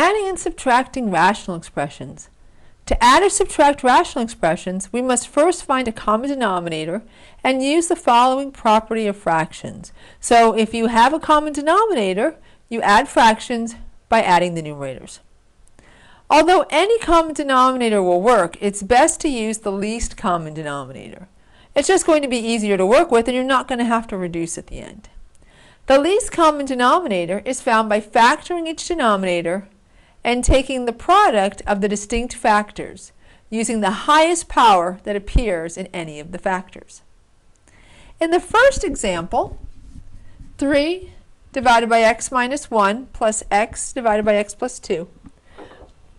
Adding and subtracting rational expressions. To add or subtract rational expressions, we must first find a common denominator and use the following property of fractions. So if you have a common denominator, you add fractions by adding the numerators. Although any common denominator will work, it's best to use the least common denominator. It's just going to be easier to work with, and you're not going to have to reduce at the end. The least common denominator is found by factoring each denominator and taking the product of the distinct factors, using the highest power that appears in any of the factors. In the first example, 3 divided by x minus 1 plus x divided by x plus 2.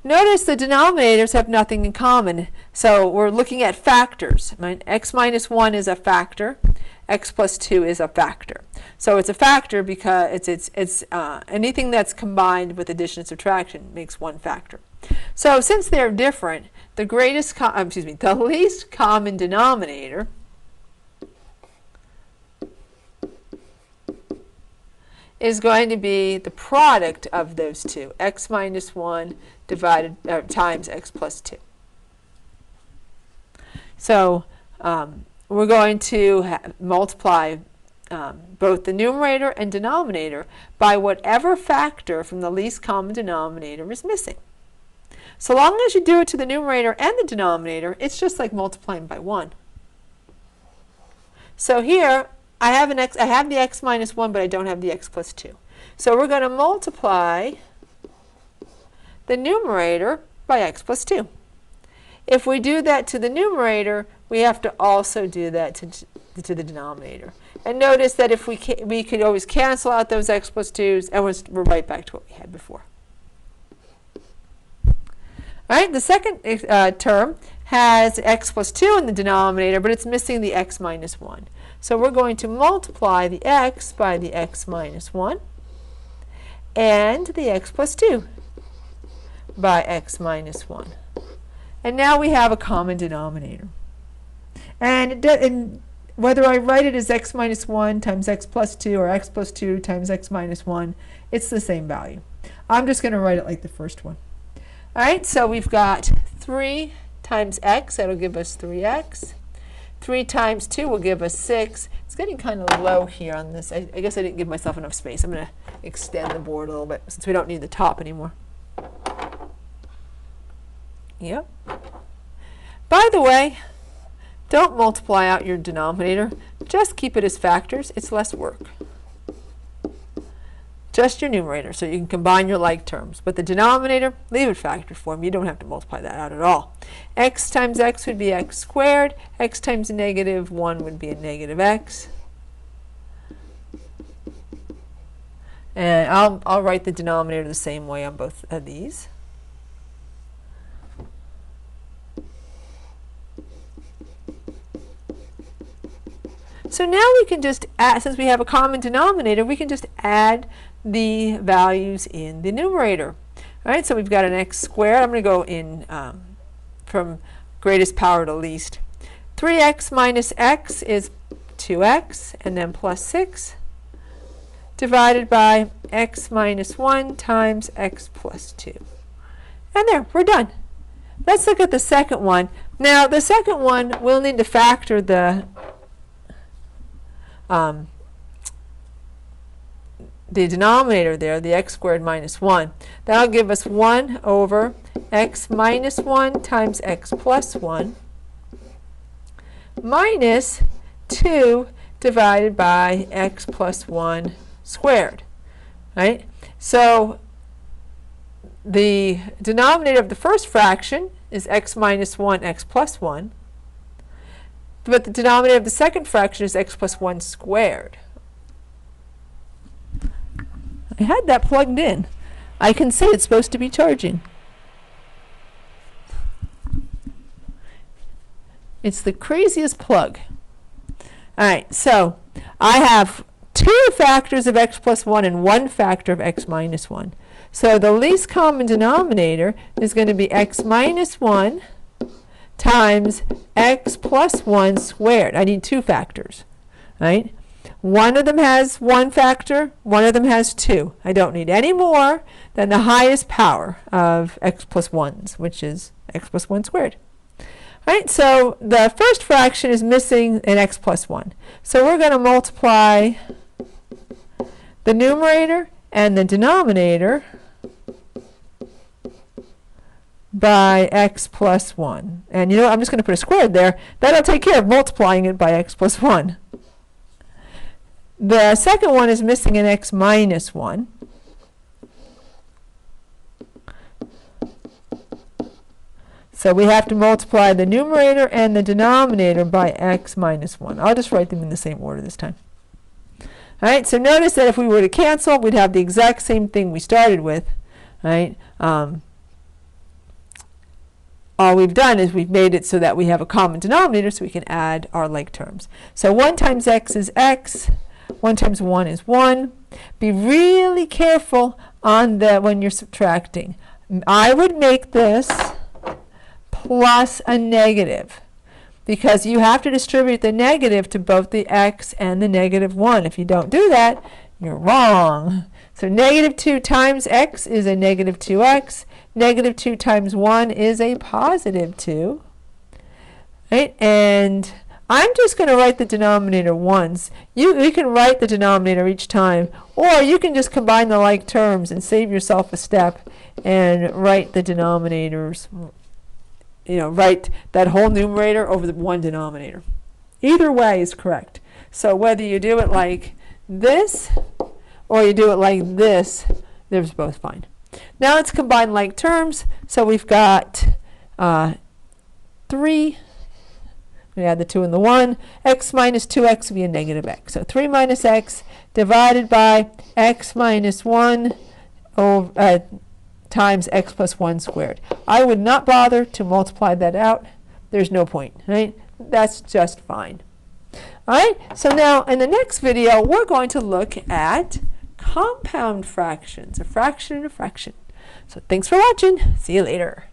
Notice the denominators have nothing in common, so we're looking at factors. X minus 1 is a factor, x plus 2 is a factor. So it's a factor because it's anything that's combined with addition and subtraction makes one factor. So since they're different, the least common denominator is going to be the product of those two, x minus 1 times x plus 2. So we're going to multiply both the numerator and denominator by whatever factor from the least common denominator is missing. So long as you do it to the numerator and the denominator, it's just like multiplying by 1. So here, I have the x minus 1, but I don't have the x plus 2. So we're going to multiply the numerator by x plus 2. If we do that to the numerator, we have to also do that to the denominator. And notice that if we could always cancel out those x plus 2's, and we're right back to what we had before. All right, the second term has x plus 2 in the denominator, but it's missing the x minus 1. So we're going to multiply the x by the x minus 1 and the x plus 2 by x minus 1. And now we have a common denominator. And whether I write it as x minus 1 times x plus 2 or x plus 2 times x minus 1, it's the same value. I'm just going to write it like the first one. All right, so we've got 3 times x, that'll give us 3x. 3 times 2 will give us 6. It's getting kind of low here on this. I guess I didn't give myself enough space. I'm going to extend the board a little bit since we don't need the top anymore. Yep. By the way, don't multiply out your denominator. Just keep it as factors. It's less work. Just your numerator, so you can combine your like terms. But the denominator, leave it factor form. You don't have to multiply that out at all. X times x would be x squared. X times negative 1 would be a negative x. And I'll write the denominator the same way on both of these. So now we can just add, since we have a common denominator, we can just add the values in the numerator. All right, so we've got an x squared. I'm going to go in from greatest power to least. 3x minus x is 2x, and then plus 6, divided by x minus 1 times x plus 2. And there, we're done. Let's look at the second one. Now, the second one, we'll need to factor the denominator there, the x squared minus 1. That'll give us 1 over x minus 1 times x plus 1 minus 2 divided by x plus 1 squared. Right? So the denominator of the first fraction is x minus 1, x plus 1. But the denominator of the second fraction is x plus 1 squared. I had that plugged in. I can say it's supposed to be charging. It's the craziest plug. All right, so I have 2 factors of x plus 1 and 1 factor of x minus 1. So the least common denominator is going to be x minus 1 times x plus 1 squared. I need 2 factors, right? One of them has one factor, one of them has two. I don't need any more than the highest power of x plus 1's, which is x plus 1 squared. All right, so the first fraction is missing an x plus 1. So we're going to multiply the numerator and the denominator by x plus 1. And you know, I'm just going to put a squared there. That'll take care of multiplying it by x plus 1. The second one is missing an x minus 1. So we have to multiply the numerator and the denominator by x minus 1. I'll just write them in the same order this time. All right, so notice that if we were to cancel, we'd have the exact same thing we started with. Right? All we've done is we've made it so that we have a common denominator so we can add our like terms. So 1 times x is x. 1 times 1 is 1. Be really careful on the when you're subtracting. I would make this plus a negative, because you have to distribute the negative to both the x and the negative 1. If you don't do that, you're wrong. So negative 2 times x is a negative 2x. Negative 2 times 1 is a positive 2. Right? And I'm just going to write the denominator once. You can write the denominator each time, or you can just combine the like terms and save yourself a step and write the denominators. Write that whole numerator over the one denominator. Either way is correct. So whether you do it like this or you do it like this, they're both fine. Now let's combine like terms. So we've got 3. We add the 2 and the 1. X minus 2x would be a negative x. So 3 minus x divided by x minus 1 over, times x plus 1 squared. I would not bother to multiply that out. There's no point, right? That's just fine. All right, so now in the next video, we're going to look at compound fractions, a fraction and a fraction. So thanks for watching. See you later.